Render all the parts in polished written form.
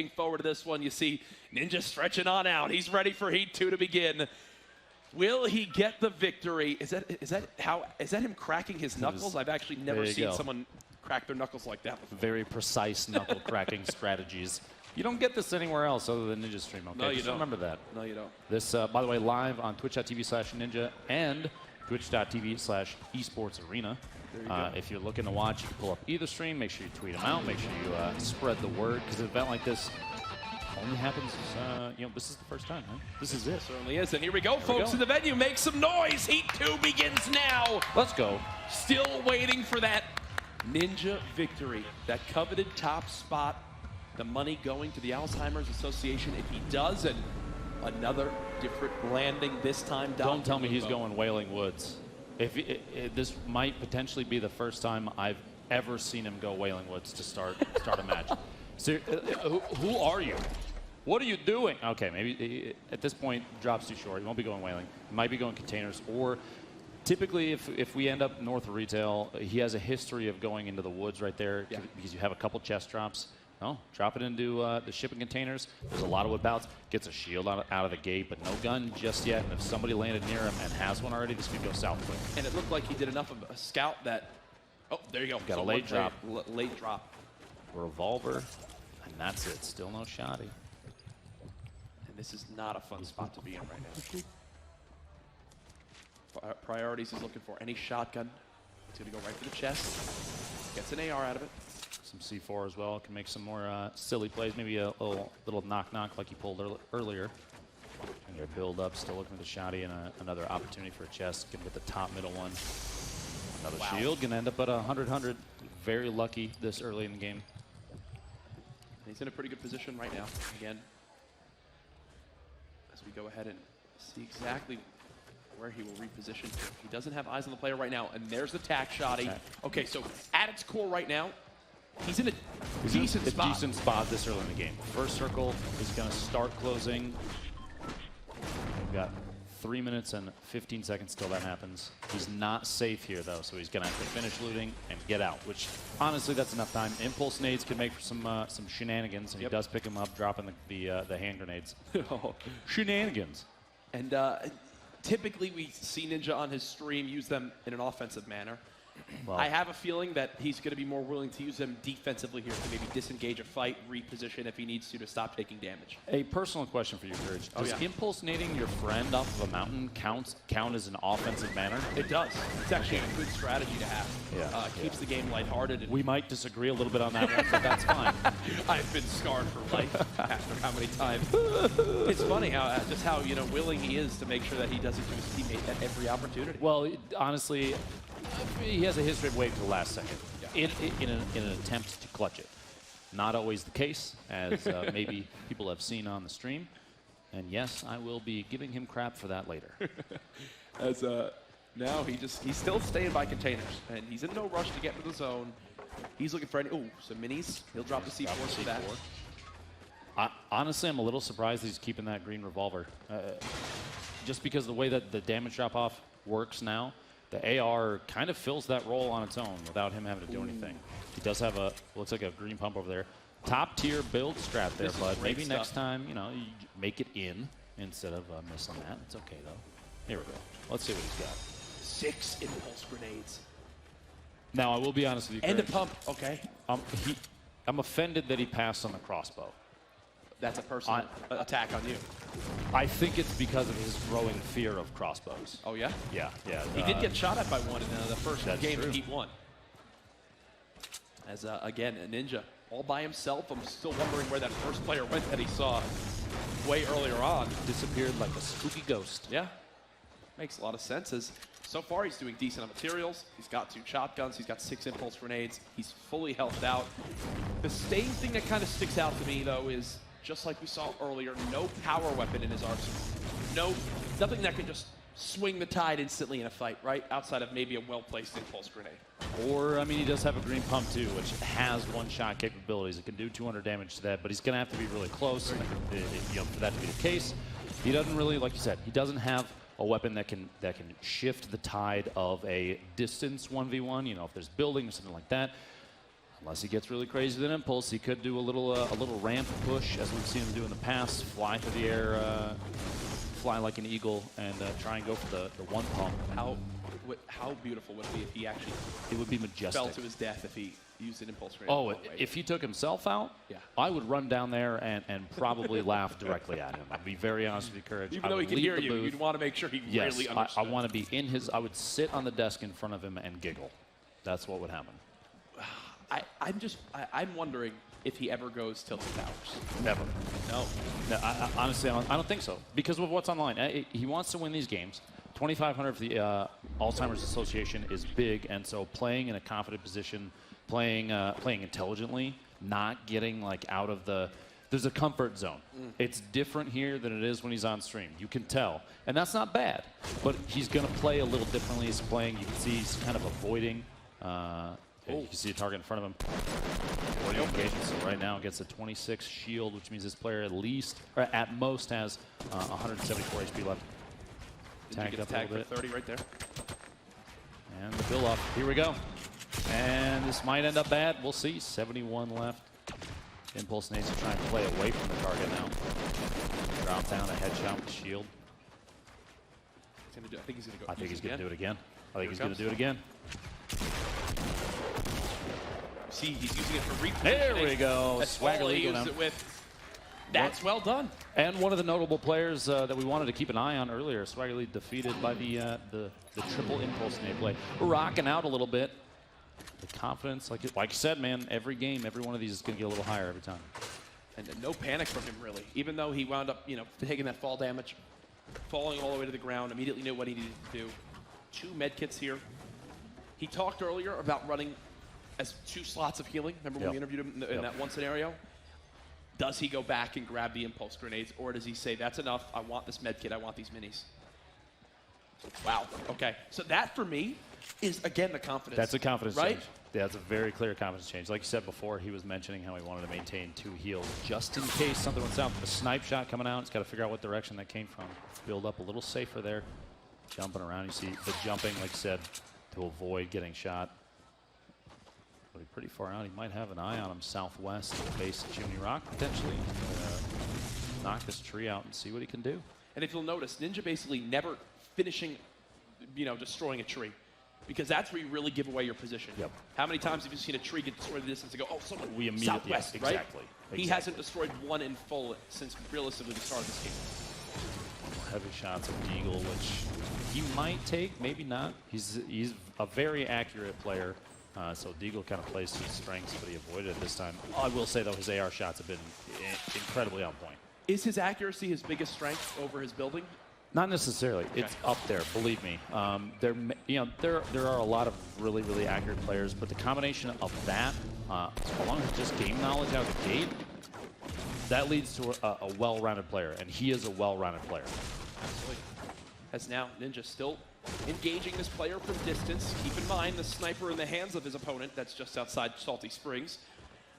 Forward to this one, you see Ninja stretching on out. He's ready for Heat 2 to begin. Will he get the victory? Is that him cracking his knuckles? I've actually never seen someone crack their knuckles like that before. Very precise knuckle cracking strategies. You don't get this anywhere else other than Ninja Stream, okay? No, you don't. Remember that. No, you don't. This, by the way, live on twitch.tv/ninja and twitch.tv/esportsarena. If you're looking to watch, you can pull up either stream. Make sure you tweet them out. Make sure you spread the word, because an event like this only happens, this is the first time, huh? This is it. Certainly is. And here we go, folks, in the venue. Make some noise. Heat 2 begins now. Let's go. Still waiting for that Ninja victory, that coveted top spot. The money going to the Alzheimer's Association if he does, and another different landing this time. Don't tell me he's going Wailing Woods. This might potentially be the first time I've ever seen him go Wailing Woods to start a match. So, who are you? What are you doing? Okay, maybe at this point, drop's too short. He won't be going Wailing. He might be going Containers, or typically if we end up north of retail, he has a history of going into the woods right there because you have a couple chest drops. No, drop it into the shipping containers. There's a lot of wood bouts. Gets a shield out of the gate, but no gun just yet. And if somebody landed near him and has one already, this could go south quick. And it looked like he did enough of a scout that, oh, there you go. Got a late drop. Late drop. Revolver, and that's it. Still no shotty. And this is not a fun spot to be in right now. Priorities he's looking for. Any shotgun. He's going to go right for the chest. Gets an AR out of it. Some C4 as well. Can make some more silly plays. Maybe a little knock-knock like he pulled earlier. And their build up. Still looking for the shotty and another opportunity for a chest. Gonna get the top middle one. Another shield. Gonna end up at 100-100. Very lucky this early in the game. He's in a pretty good position right now. Again, as we go ahead and see exactly where he will reposition. He doesn't have eyes on the player right now. And there's the tack shotty. Okay, so at its core right now, he's in a decent spot. Decent spot this early in the game. First circle is going to start closing. We've got 3 minutes and 15 seconds till that happens. He's not safe here, though, so he's going to have to finish looting and get out, which, honestly, that's enough time. Impulse nades can make for some shenanigans, and he does pick him up, dropping the hand grenades. Shenanigans. And typically we see Ninja on his stream use them in an offensive manner. Well, I have a feeling that he's going to be more willing to use them defensively here to maybe disengage a fight, reposition if he needs to stop taking damage. A personal question for you, Courage. Does impulse nading your friend off of a mountain count as an offensive manner? It does. It's actually a good strategy to have. Yeah. Keeps the game lighthearted. We might disagree a little bit on that one, but that's fine. I've been scarred for life after how many times. It's funny how willing he is to make sure that he does it to his teammate at every opportunity. Well, honestly, he has a history of waiting to the last second in an attempt to clutch it. Not always the case, as maybe people have seen on the stream. And yes, I will be giving him crap for that later. As now he's still staying by containers, and he's in no rush to get into the zone. He's looking for any some minis. He'll drop the C4 for that. Honestly, I'm a little surprised that he's keeping that green revolver. Just because the way that the damage drop-off works now, the AR kind of fills that role on its own without him having to do anything. He does have looks like a green pump over there. Top tier build strat there, bud. Maybe next time, you make it in instead of missing that. It's okay, though. Here we go. Let's see what he's got. 6 impulse grenades. Now, I will be honest with you, and a pump, okay. I'm offended that he passed on the crossbow. That's a personal attack on you. I think it's because of his growing fear of crossbows. Oh, yeah? Yeah. He did get shot at by one in the first game of Heat 1. As, again, a Ninja all by himself. I'm still wondering where that first player went that he saw way earlier on. Disappeared like a spooky ghost. Yeah. Makes a lot of sense. As so far, he's doing decent on materials. He's got 2 shotguns. He's got 6 impulse grenades. He's fully healthed out. The same thing that kind of sticks out to me, though, is just like we saw earlier, no power weapon in his arsenal. Nothing that can just swing the tide instantly in a fight, right? Outside of maybe a well-placed impulse grenade. Or, I mean, he does have a green pump, too, which has one-shot capabilities. It can do 200 damage to that, but he's going to have to be really close for that to be the case. He doesn't really, like you said, he doesn't have a weapon that can shift the tide of a distance 1v1, if there's building or something like that. Unless he gets really crazy with an impulse, he could do a little ramp push, as we've seen him do in the past. Fly through the air, fly like an eagle, and try and go for the one pump. How beautiful would it be if he actually It would be majestic. fell to his death if he used an impulse grenade? Oh, if he took himself out, yeah. I would run down there and probably laugh directly at him. I'd be very honest with you, Courage. Even though he can hear you, you'd want to make sure he really understood. I want to be in his. I would sit on the desk in front of him and giggle. That's what would happen. I'm wondering if he ever goes to the towers. Never. No. Honestly, I don't think so. Because of what's online. He wants to win these games. 2,500 for the Alzheimer's Association is big, and so playing in a confident position, playing intelligently, not getting like out of the. There's a comfort zone. It's different here than it is when he's on stream. You can tell, and that's not bad. But he's going to play a little differently. He's playing. You can see he's kind of avoiding. You can see a target in front of him. Avoiding engagement. So right now gets a 26 shield, which means this player at most has 174 HP left. Tagged up a little bit. 30 right there. And the build up. Here we go. And this might end up bad. We'll see. 71 left. Impulse needs to try and play away from the target now. Drop down a headshot with the shield. I think he's going to go. I think he's going to do it again. See, he's using it for repositioning. There we go. That's all he used it with. That's well done. And one of the notable players that we wanted to keep an eye on earlier, Swaggerly defeated by the triple impulse nade play. Rocking out a little bit. The confidence, like you said, man, every game, every one of these is going to get a little higher every time. And no panic from him, really. Even though he wound up, taking that fall damage, falling all the way to the ground, immediately knew what he needed to do. 2 med kits here. He talked earlier about running as 2 slots of healing. Remember when we interviewed him in that one scenario? Does he go back and grab the impulse grenades, or does he say, that's enough, I want this med kit, I want these minis? Wow, okay. So that, for me, is, again, the confidence. That's a confidence right? change. Yeah, that's a very clear confidence change. Like you said before, he was mentioning how he wanted to maintain 2 heals just in case something went south. The snipe shot coming out, he's got to figure out what direction that came from. Build up a little safer there. Jumping around, you see the jumping, like you said, to avoid getting shot. But he's pretty far out. He might have an eye on him southwest at the base of Chimney Rock, potentially. Knock this tree out and see what he can do. And if you'll notice, Ninja basically never finishing, destroying a tree. Because that's where you really give away your position. Yep. How many times have you seen a tree get destroyed in the distance and go, oh, someone yes, southwest, right? Exactly. He hasn't destroyed one in full since realistically the start of this game. Heavy shots of Deagle, which he might take, maybe not. He's a very accurate player. So Deagle kind of plays to his strengths, but he avoided it this time. I will say, though, his AR shots have been incredibly on point. Is his accuracy his biggest strength over his building? Not necessarily. Okay. It's up there, believe me. There are a lot of really, really accurate players, but the combination of that, along with just game knowledge out of the gate, that leads to a well-rounded player, and he is a well-rounded player. Absolutely. As now Ninja still engaging this player from distance. Keep in mind the sniper in the hands of his opponent. That's just outside Salty Springs.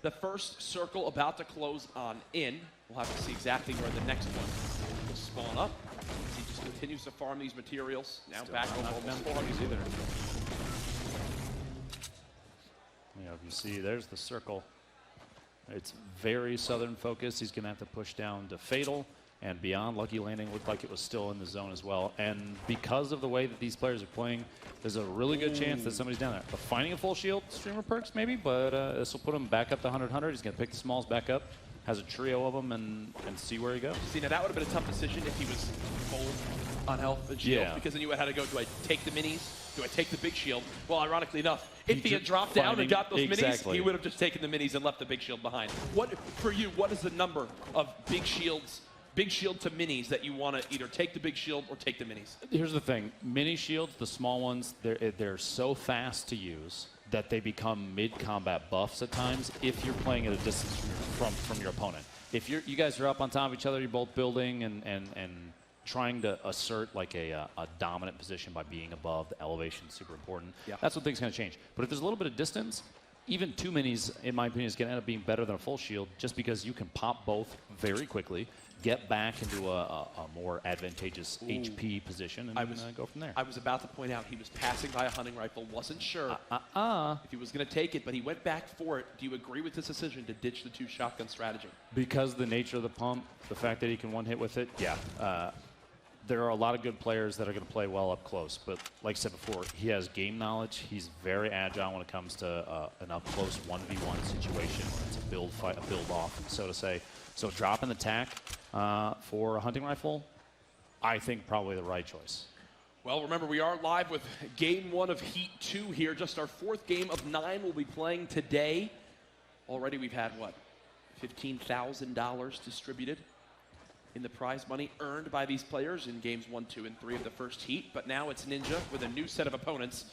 The first circle about to close on in. We'll have to see exactly where the next one will spawn up. As he just continues to farm these materials. Now still back over almost 400 either. You see, there's the circle. It's very southern focused. He's going to have to push down to Fatal. And beyond, Lucky Landing looked like it was still in the zone as well. And because of the way that these players are playing, there's a really good chance that somebody's down there. But finding a full shield, streamer perks maybe, but this will put him back up to 100-100. He's going to pick the smalls back up, has a trio of them, and see where he goes. See, now that would have been a tough decision if he was full on health and shield. Yeah. Because then you had to go, do I take the minis? Do I take the big shield? Well, ironically enough, if he had dropped down and got those minis, he would have just taken the minis and left the big shield behind. What, for you, what is the number of big shields, big shield to minis that you want to either take the big shield or take the minis? Here's the thing. Mini shields, the small ones, they're so fast to use that they become mid-combat buffs at times if you're playing at a distance from your opponent. If you guys are up on top of each other, you're both building and trying to assert like a dominant position by being above, the elevation is super important. Yeah. That's when things kind of change. But if there's a little bit of distance, even 2 minis, in my opinion, is going to end up being better than a full shield just because you can pop both very quickly, get back into a more advantageous HP position, and go from there. I was about to point out he was passing by a hunting rifle, wasn't sure if he was going to take it, but he went back for it. Do you agree with this decision to ditch the 2 shotgun strategy? Because of the nature of the pump, the fact that he can one-hit with it, yeah. There are a lot of good players that are going to play well up close, but like I said before, he has game knowledge. He's very agile when it comes to an up-close 1v1 situation. It's a build fight, a build-off, so to say. So dropping the tack for a hunting rifle, I think probably the right choice. Well, remember, we are live with Game 1 of Heat 2 here. Just our 4th game of 9 we'll be playing today. Already we've had, what, $15,000 distributed in the prize money earned by these players in games 1, 2, and 3 of the first heat. But now it's Ninja with a new set of opponents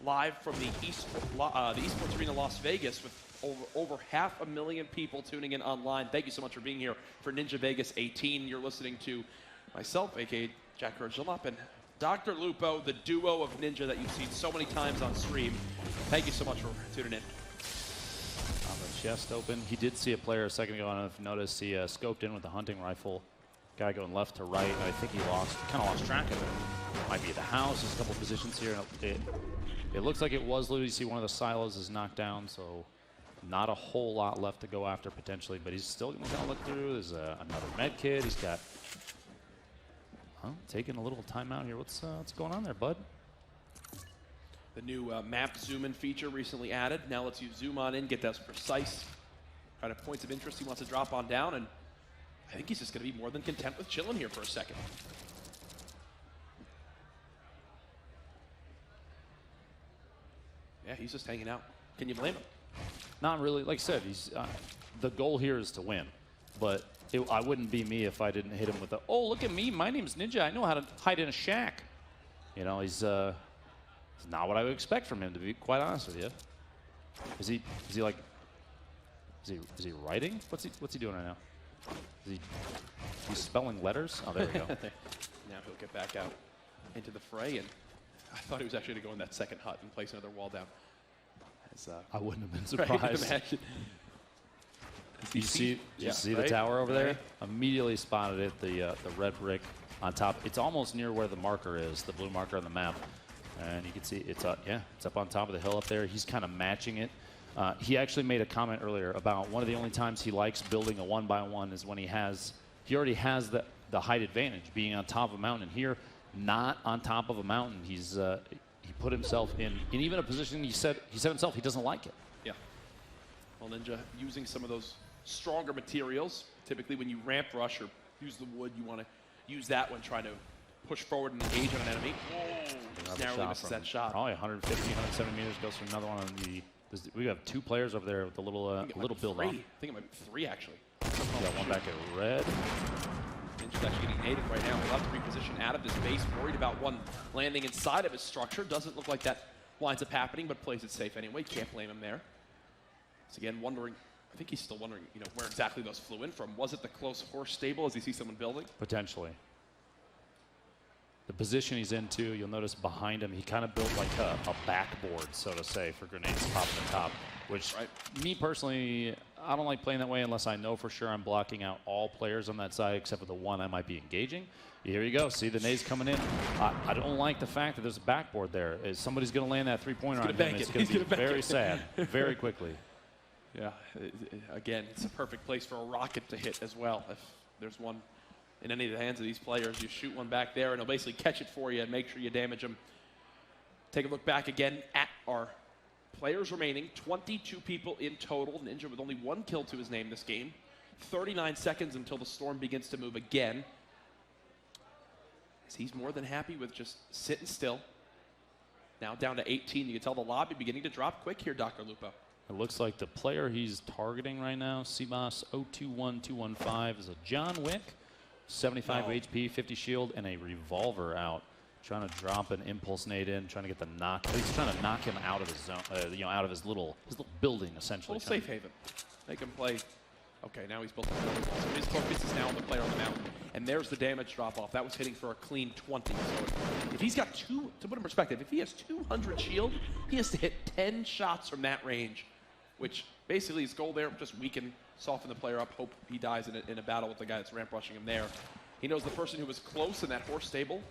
live from the eSports Arena Las Vegas with over 500,000 people tuning in online. Thank you so much for being here for Ninja Vegas 18. You're listening to myself, a.k.a. Jack Jalop, and Dr. Lupo, the duo of Ninja that you've seen so many times on stream. Thank you so much for tuning in. On the chest open. He did see a player a second ago. I don't know if you noticed. He scoped in with a hunting rifle. Guy going left to right. I think he kind of lost track of it. Might be at the house. There's a couple positions here. It looks like it was looted. You see one of the silos is knocked down, so not a whole lot left to go after potentially, but he's still going to look through. There's another med kit. He's got taking a little time out here. What's going on there, bud? The new map zoom-in feature recently added. Now lets you zoom on in, get those precise kind of points of interest he wants to drop on down, and I think he's just going to be more than content with chilling here for a second. Yeah, he's just hanging out. Can you blame him? Not really. Like I said, he's the goal here is to win, but I wouldn't be me if I didn't hit him with a, oh, look at me, my name's Ninja, I know how to hide in a shack. You know, he's not what I would expect from him, to be quite honest with you. Is he like, is he writing? What's he doing right now? He's spelling letters? Oh, there we go. Now he'll get back out into the fray, and I thought he was actually going to go in that second hut and place another wall down. I wouldn't have been surprised. Right, you see the tower over there? Immediately spotted it, the red brick on top. It's almost near where the marker is, the blue marker on the map. And you can see it's up on top of the hill up there. He's kind of matching it. He actually made a comment earlier about one of the only times he likes building a 1-by-1 is when he already has the height advantage, being on top of a mountain. And here, not on top of a mountain. He put himself in even a position he said himself he doesn't like it. Yeah. Well, Ninja using some of those stronger materials. Typically, when you ramp rush or use the wood, you want to use that when trying to push forward and engage on an enemy. Whoa! Narrowly misses that shot. Probably 150, 170 meters. Goes for another one on the. We have 2 players over there with a little build on. I think it might be 3 actually. We got one back at red. Ninja's actually getting native right now. He'll have to reposition out of his base. Worried about one landing inside of his structure. Doesn't look like that winds up happening, but plays it safe anyway. Can't blame him there. So again, wondering. I think he's still wondering, where exactly those flew in from. Was it the close horse stable as he sees someone building? Potentially. The position he's in, too, you'll notice behind him, he kind of built like a backboard, so to say, for grenades popping the top, which, me personally, I don't like playing that way unless I know for sure I'm blocking out all players on that side except for the one I might be engaging. Here you go. See the nades coming in. I don't like the fact that there's a backboard there. Somebody's going to land that three-pointer on him. It's going to be very sad very quickly. Yeah. Again, it's a perfect place for a rocket to hit as well. If there's one in any of the hands of these players, you shoot one back there, and he'll basically catch it for you and make sure you damage him. Take a look back again at our players remaining. 22 people in total. Ninja with only 1 kill to his name this game. 39 seconds until the storm begins to move again. As he's more than happy with just sitting still. Now down to 18. You can tell the lobby beginning to drop quick here, Dr. Lupo. It looks like the player he's targeting right now, CBOS 021215, is a John Wick. 75 HP, 50 shield, and a revolver out. Trying to drop an impulse nade in, trying to get the knock. He's trying to knock him out of his zone, out of his little building, essentially. A little safe haven. Make him play. Okay, now he's built a building. So his focus is now on the player on the mountain. And there's the damage drop off. That was hitting for a clean 20. So if he's got to put in perspective, if he has 200 shield, he has to hit 10 shots from that range which basically his goal there, just weaken, soften the player up, hope he dies in a battle with the guy that's ramp rushing him there. He knows the person who was close in that horse stable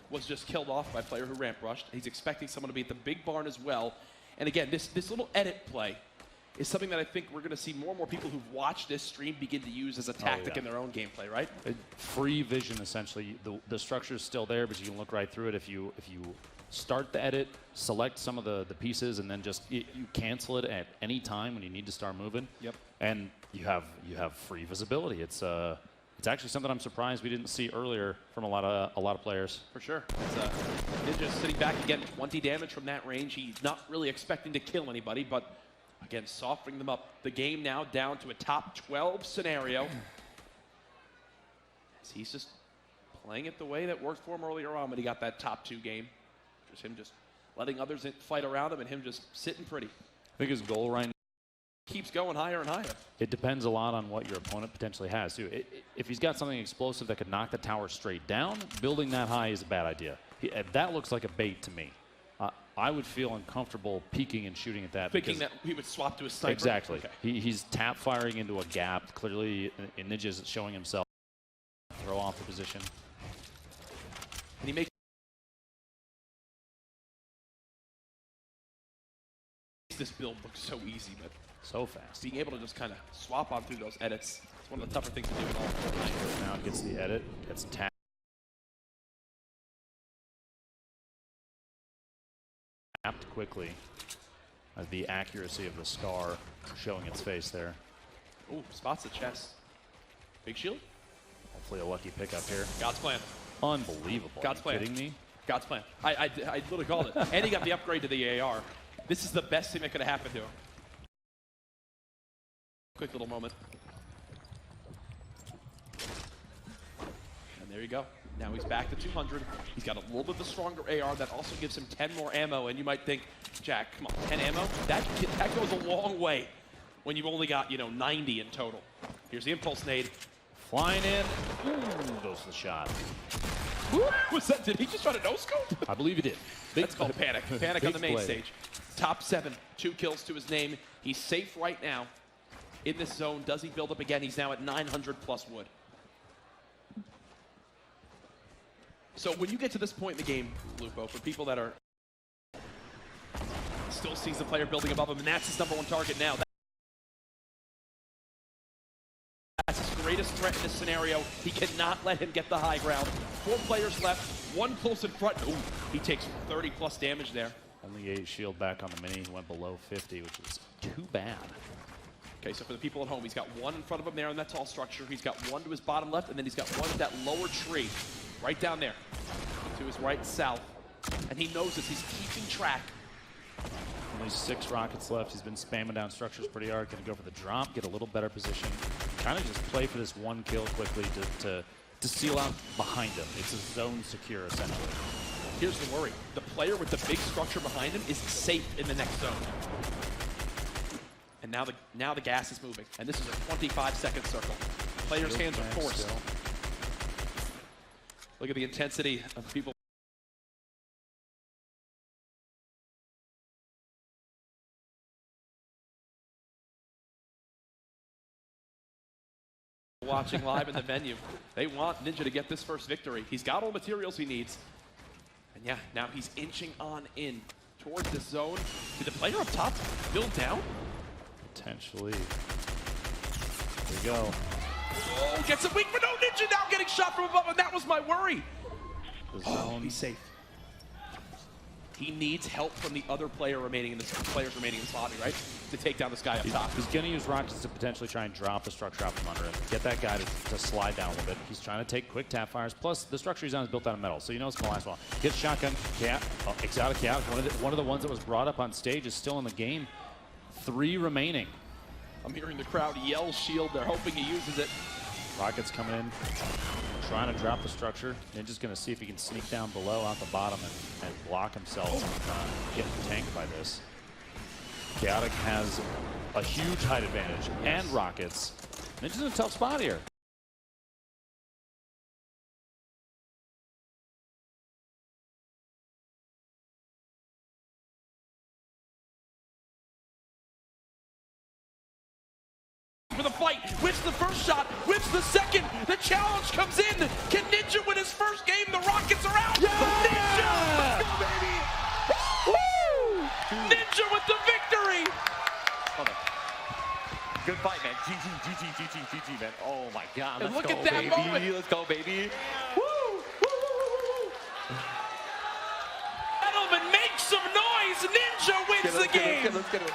was just killed off by a player who ramp rushed. He's expecting someone to be at the big barn as well. And again, this little edit play is something that I think we're going to see more and more people who've watched this stream begin to use as a tactic in their own gameplay, right? Free vision, essentially. The structure is still there, but you can look right through it if you start the edit, select some of the pieces, and then just you cancel it at any time when you need to start moving. Yep. And you have free visibility. It's actually something I'm surprised we didn't see earlier from a lot of players. For sure. It's Ninja sitting back again, 20 damage from that range. He's not really expecting to kill anybody, but again, softening them up. The game now down to a top 12 scenario. As he's just playing it the way that worked for him earlier on when he got that top 2 game. Just him just letting others fight around him and him just sitting pretty. I think his goal right now Keeps going higher and higher. It depends a lot on what your opponent potentially has, too. If he's got something explosive that could knock the tower straight down, building that high is a bad idea. That looks like a bait to me. I would feel uncomfortable peeking and shooting at that. Thinking that he would swap to a sniper? Exactly. Okay. He's tap firing into a gap. Clearly, Ninja's showing himself. Throw off the position. And he makes this build look so easy, but so fast. Being able to just kind of swap on through those edits, it's one of the tougher things to do in all Fortnite. Now gets the edit, gets tapped. Tapped quickly. The accuracy of the scar showing its face there. Ooh, spots the chest. Big shield. Hopefully a lucky pickup here. God's plan. Unbelievable. God's plan. Kidding me? God's plan. I literally called it. And he got the upgrade to the AR. This is the best thing that could have happened to him. Quick little moment. And there you go. Now he's back to 200. He's got a little bit of the stronger AR that also gives him 10 more ammo. And you might think, Jack, come on, 10 ammo? That goes a long way when you've only got, 90 in total. Here's the impulse nade. Flying in. Ooh, goes the shot. Was that, did he just try to no-scope? I believe he did. That's called panic. Panic on the main stage. Top 7, 2 kills to his name. He's safe right now in this zone. Does he build up again? He's now at 900 plus wood. So when you get to this point in the game, Lupo, for people that are still sees the player building above him, and that's his #1 target now. That's his greatest threat in this scenario. He cannot let him get the high ground. 4 players left, 1 close in front. Ooh, he takes 30 plus damage there. Only 8 shield back on the mini. He went below 50, which is too bad. Okay, so for the people at home, he's got 1 in front of him there in that tall structure. He's got 1 to his bottom left, and then he's got 1 at that lower tree, right down there, to his right south. And he knows this. He's keeping track. Only 6 rockets left. He's been spamming down structures pretty hard. Going to go for the drop, get a little better position. Kind of just play for this 1 kill quickly to seal out behind him. It's a zone secure, essentially. Here's the worry. The player with the big structure behind him is safe in the next zone. And now the gas is moving. And this is a 25-second circle. Players' hands are forced. Still. Look at the intensity of people watching live in the venue. They want Ninja to get this first victory. He's got all the materials he needs. And yeah, now he's inching on in towards this zone. Did the player up top build down? Potentially. There we go. Oh, gets a weak, but no, Ninja now getting shot from above, and that was my worry. Oh, he's safe. He needs help from the other players remaining in this lobby, right? To take down this guy up top. He's going to use rockets to potentially try and drop the structure out from under him. Get that guy to slide down a little bit. He's trying to take quick tap fires. Plus, the structure he's on is built out of metal, so you know it's going to last long. Gets shotgun. Exotic chaotic. One of the ones that was brought up on stage is still in the game. 3 remaining. I'm hearing the crowd yell shield. They're hoping he uses it. Rockets coming in, trying to drop the structure. Ninja's going to see if he can sneak down below out the bottom and block himself getting tanked by this. Chaotic has a huge height advantage and rockets. Ninja's in a tough spot here. the first shot, whips the second. The challenge comes in. Can Ninja win his first game? The Rockets are out. Yeah! Ninja! Let's go, baby! Woo! Ninja with the victory. Hold on. Good fight, man. GG, man. Oh my God. And Let's look go, at that baby. moment. Let's go, baby. Gentlemen, make some noise. Ninja wins the game. Let's get it.